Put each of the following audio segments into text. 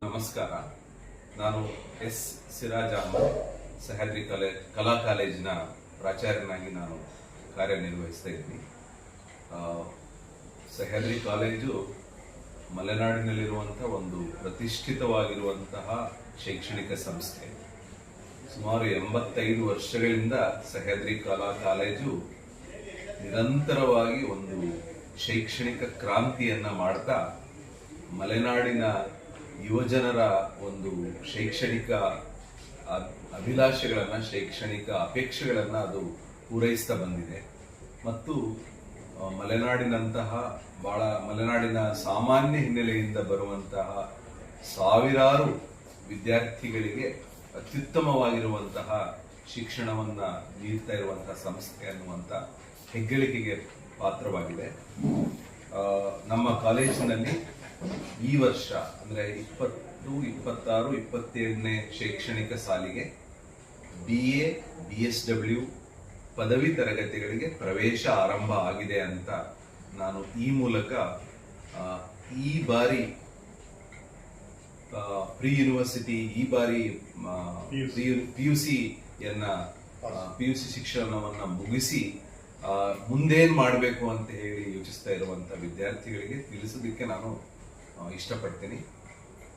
ನಮಸ್ಕಾರ. ನಾನು ಎಸ್ ಸಿರಾಜ್ ಅಹಮದ್, ಸಹ್ಯಾದ್ರಿ ಕಲಾ ಕಾಲೇಜಿನ ಪ್ರಾಚಾರ್ಯನಾಗಿ ನಾನು ಕಾರ್ಯನಿರ್ವಹಿಸ್ತಾ ಇದ್ದೀನಿ. ಸಹ್ಯಾದ್ರಿ ಕಾಲೇಜು ಮಲೆನಾಡಿನಲ್ಲಿರುವಂತಹ ಒಂದು ಪ್ರತಿಷ್ಠಿತವಾಗಿರುವಂತಹ ಶೈಕ್ಷಣಿಕ ಸಂಸ್ಥೆ. ಸುಮಾರು 85 ವರ್ಷಗಳಿಂದ ಸಹ್ಯಾದ್ರಿ ಕಲಾ ಕಾಲೇಜು ನಿರಂತರವಾಗಿ ಒಂದು ಶೈಕ್ಷಣಿಕ ಕ್ರಾಂತಿಯನ್ನ ಮಾಡ್ತಾ ಮಲೆನಾಡಿನ ಯುವಜನರ ಒಂದು ಶೈಕ್ಷಣಿಕ ಅಭಿಲಾಷೆಗಳನ್ನ, ಶೈಕ್ಷಣಿಕ ಅಪೇಕ್ಷೆಗಳನ್ನ ಅದು ಪೂರೈಸ್ತಾ ಬಂದಿದೆ. ಮತ್ತು ಮಲೆನಾಡಿನ ಸಾಮಾನ್ಯ ಹಿನ್ನೆಲೆಯಿಂದ ಬರುವಂತಹ ಸಾವಿರಾರು ವಿದ್ಯಾರ್ಥಿಗಳಿಗೆ ಅತ್ಯುತ್ತಮವಾಗಿರುವಂತಹ ಶಿಕ್ಷಣವನ್ನ ನೀಡ್ತಾ ಇರುವಂತಹ ಸಂಸ್ಥೆ ಅನ್ನುವಂತ ಹೆಗ್ಗಳಿಕೆಗೆ ಪಾತ್ರವಾಗಿದೆ. ನಮ್ಮ ಕಾಲೇಜಿನಲ್ಲಿ ಈ ವರ್ಷ ಅಂದ್ರೆ 2026-27ನೇ ಶೈಕ್ಷಣಿಕ ಸಾಲಿಗೆ BA BSW ಪದವಿ ತರಗತಿಗಳಿಗೆ ಪ್ರವೇಶ ಆರಂಭ ಆಗಿದೆ ಅಂತ ನಾನು ಈ ಮೂಲಕ ಈ ಬಾರಿ ಪ್ರಿ ಯೂನಿವರ್ಸಿಟಿ PUC ಶಿಕ್ಷಣವನ್ನ ಮುಗಿಸಿ ಮುಂದೇನ್ ಮಾಡಬೇಕು ಅಂತ ಹೇಳಿ ಯೋಚಿಸ್ತಾ ಇರುವಂತ ವಿದ್ಯಾರ್ಥಿಗಳಿಗೆ ತಿಳಿಸೋದಕ್ಕೆ ನಾನು ಇಷ್ಟಪಡ್ತೀನಿ.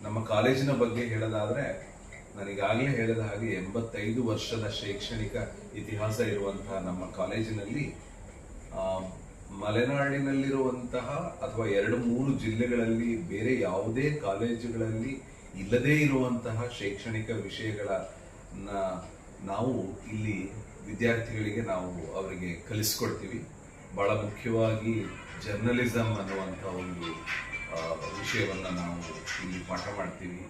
ನಮ್ಮ ಕಾಲೇಜಿನ ಬಗ್ಗೆ ಹೇಳೋದಾದ್ರೆ, ನನಗಾಗಲೇ ಹೇಳಿದ ಹಾಗೆ 85 ವರ್ಷದ ಶೈಕ್ಷಣಿಕ ಇತಿಹಾಸ ಇರುವಂತಹ ನಮ್ಮ ಕಾಲೇಜಿನಲ್ಲಿ ಮಲೆನಾಡಿನಲ್ಲಿರುವಂತಹ ಅಥವಾ 2-3 ಜಿಲ್ಲೆಗಳಲ್ಲಿ ಬೇರೆ ಯಾವುದೇ ಕಾಲೇಜುಗಳಲ್ಲಿ ಇಲ್ಲದೇ ಇರುವಂತಹ ಶೈಕ್ಷಣಿಕ ವಿಷಯಗಳನ್ನ ನಾವು ಇಲ್ಲಿ ವಿದ್ಯಾರ್ಥಿಗಳಿಗೆ ಅವರಿಗೆ ಕಲಿಸ್ಕೊಡ್ತೀವಿ. ಬಹಳ ಮುಖ್ಯವಾಗಿ ಜರ್ನಲಿಸಂ ಅನ್ನುವಂಥ ಒಂದು ವಿಷಯವನ್ನ ನಾವು ಇಲ್ಲಿ ಪಾಠ ಮಾಡ್ತೀವಿ,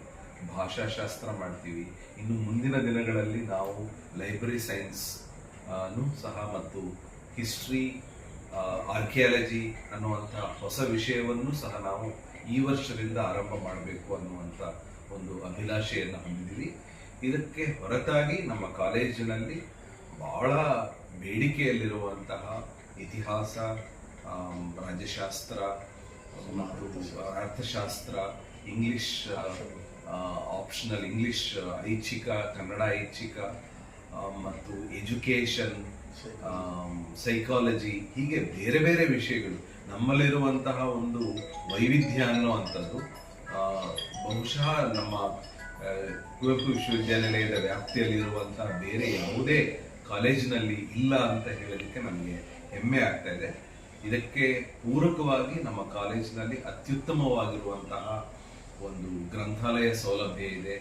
ಭಾಷಾಶಾಸ್ತ್ರ ಮಾಡ್ತೀವಿ. ಇನ್ನು ಮುಂದಿನ ದಿನಗಳಲ್ಲಿ ನಾವು ಲೈಬ್ರರಿ ಸೈನ್ಸ್ ಸಹ ಮತ್ತು ಹಿಸ್ಟ್ರಿ, ಆರ್ಕಿಯಾಲಜಿ ಅನ್ನುವಂಥ ಹೊಸ ವಿಷಯವನ್ನು ಸಹ ನಾವು ಈ ವರ್ಷದಿಂದ ಆರಂಭ ಮಾಡಬೇಕು ಅನ್ನುವಂಥ ಒಂದು ಅಭಿಲಾಷೆಯನ್ನು ಹೊಂದಿದ್ದೀವಿ. ಇದಕ್ಕೆ ಹೊರತಾಗಿ ನಮ್ಮ ಕಾಲೇಜಿನಲ್ಲಿ ಬಹಳ ಬೇಡಿಕೆಯಲ್ಲಿರುವಂತಹ ಇತಿಹಾಸ, ರಾಜ್ಯಶಾಸ್ತ್ರ ಮತ್ತು ಅರ್ಥಶಾಸ್ತ್ರ, ಇಂಗ್ಲಿಷ್ ಆಪ್ಷನಲ್, ಇಂಗ್ಲಿಷ್ ಐಚ್ಛಿಕ, ಕನ್ನಡ ಐಚ್ಛಿಕ ಮತ್ತು ಎಜುಕೇಶನ್, ಸೈಕಾಲಜಿ, ಹೀಗೆ ಬೇರೆ ಬೇರೆ ವಿಷಯಗಳು ನಮ್ಮಲ್ಲಿರುವಂತಹ ಒಂದು ವೈವಿಧ್ಯ ಅನ್ನುವಂಥದ್ದು ಬಹುಶಃ ನಮ್ಮ ಕುವೆಂಪು ವಿಶ್ವವಿದ್ಯಾನಿಲಯದ ವ್ಯಾಪ್ತಿಯಲ್ಲಿರುವಂತಹ ಬೇರೆ ಯಾವುದೇ ಕಾಲೇಜಿನಲ್ಲಿ ಇಲ್ಲ ಅಂತ ಹೇಳಲಿಕ್ಕೆ ನಮಗೆ ಹೆಮ್ಮೆ ಆಗ್ತಾ ಇದೆ. ಇದಕ್ಕೆ ಪೂರಕವಾಗಿ ನಮ್ಮ ಕಾಲೇಜಿನಲ್ಲಿ ಅತ್ಯುತ್ತಮವಾಗಿರುವಂತಹ ಒಂದು ಗ್ರಂಥಾಲಯ ಸೌಲಭ್ಯ ಇದೆ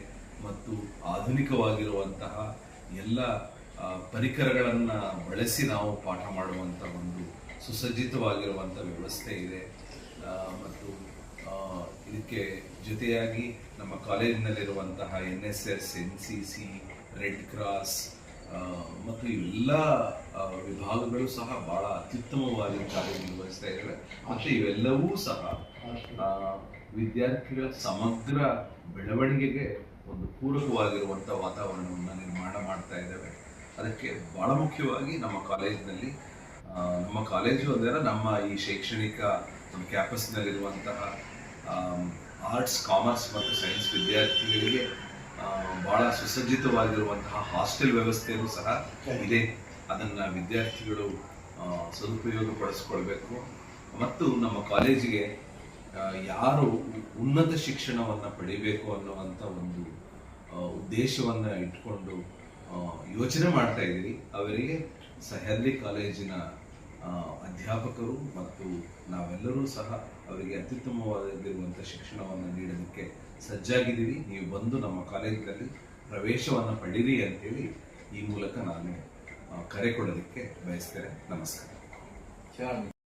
ಮತ್ತು ಆಧುನಿಕವಾಗಿರುವಂತಹ ಎಲ್ಲ ಪರಿಕರಗಳನ್ನ ಬಳಸಿ ನಾವು ಪಾಠ ಮಾಡುವಂತಹ ಒಂದು ಸುಸಜ್ಜಿತವಾಗಿರುವಂತಹ ವ್ಯವಸ್ಥೆ ಇದೆ. ಮತ್ತು ಇದಕ್ಕೆ ಜೊತೆಯಾಗಿ ನಮ್ಮ ಕಾಲೇಜಿನಲ್ಲಿರುವಂತಹ NSS, NCC, ರೆಡ್ ಕ್ರಾಸ್ ಮತ್ತು ಇವೆಲ್ಲ ವಿಭಾಗಗಳು ಸಹ ಬಹಳ ಅತ್ಯುತ್ತಮವಾಗಿ ಕಾರ್ಯನಿರ್ವಹಿಸ್ತಾ ಇದ್ದಾವೆ. ಮತ್ತು ಇವೆಲ್ಲವೂ ಸಹ ವಿದ್ಯಾರ್ಥಿಗಳ ಸಮಗ್ರ ಬೆಳವಣಿಗೆಗೆ ಒಂದು ಪೂರಕವಾಗಿರುವಂತಹ ವಾತಾವರಣವನ್ನು ನಿರ್ಮಾಣ ಮಾಡ್ತಾ ಇದ್ದಾವೆ. ಅದಕ್ಕೆ ಬಹಳ ಮುಖ್ಯವಾಗಿ ನಮ್ಮ ಕಾಲೇಜಿನಲ್ಲಿ, ನಮ್ಮ ಕಾಲೇಜು ಅಂದರೆ ನಮ್ಮ ಈ ಶೈಕ್ಷಣಿಕ ಕ್ಯಾಂಪಸ್ನಲ್ಲಿರುವಂತಹ ಆರ್ಟ್ಸ್, ಕಾಮರ್ಸ್ ಮತ್ತು ಸೈನ್ಸ್ ವಿದ್ಯಾರ್ಥಿಗಳಿಗೆ ಬಹಳ ಸುಸಜ್ಜಿತವಾಗಿರುವಂತಹ ಹಾಸ್ಟೆಲ್ ವ್ಯವಸ್ಥೆಯೂ ಸಹ ಇದೆ. ಅದನ್ನ ವಿದ್ಯಾರ್ಥಿಗಳು ಸದುಪಯೋಗ ಪಡಿಸ್ಕೊಳ್ಬೇಕು. ಮತ್ತು ನಮ್ಮ ಕಾಲೇಜಿಗೆ ಯಾರು ಉನ್ನತ ಶಿಕ್ಷಣವನ್ನ ಪಡಿಬೇಕು ಅನ್ನುವಂಥ ಒಂದು ಉದ್ದೇಶವನ್ನ ಇಟ್ಕೊಂಡು ಯೋಚನೆ ಮಾಡ್ತಾ ಇದ್ದೀವಿ, ಅವರಿಗೆ ಸಹ್ಯಾದ್ರಿ ಕಾಲೇಜಿನ ಅಧ್ಯಾಪಕರು ಮತ್ತು ನಾವೆಲ್ಲರೂ ಸಹ ಅವರಿಗೆ ಅತ್ಯುತ್ತಮವಾಗಿರುವಂತಹ ಶಿಕ್ಷಣವನ್ನು ನೀಡೋದಕ್ಕೆ ಸಜ್ಜಾಗಿದ್ದೀವಿ. ನೀವು ಬಂದು ನಮ್ಮ ಕಾಲೇಜಿನಲ್ಲಿ ಪ್ರವೇಶವನ್ನು ಪಡೀರಿ ಅಂತೇಳಿ ಈ ಮೂಲಕ ನಾನು ಕರೆ ಕೊಡೋದಕ್ಕೆ ಬಯಸ್ತೇನೆ. ನಮಸ್ಕಾರ.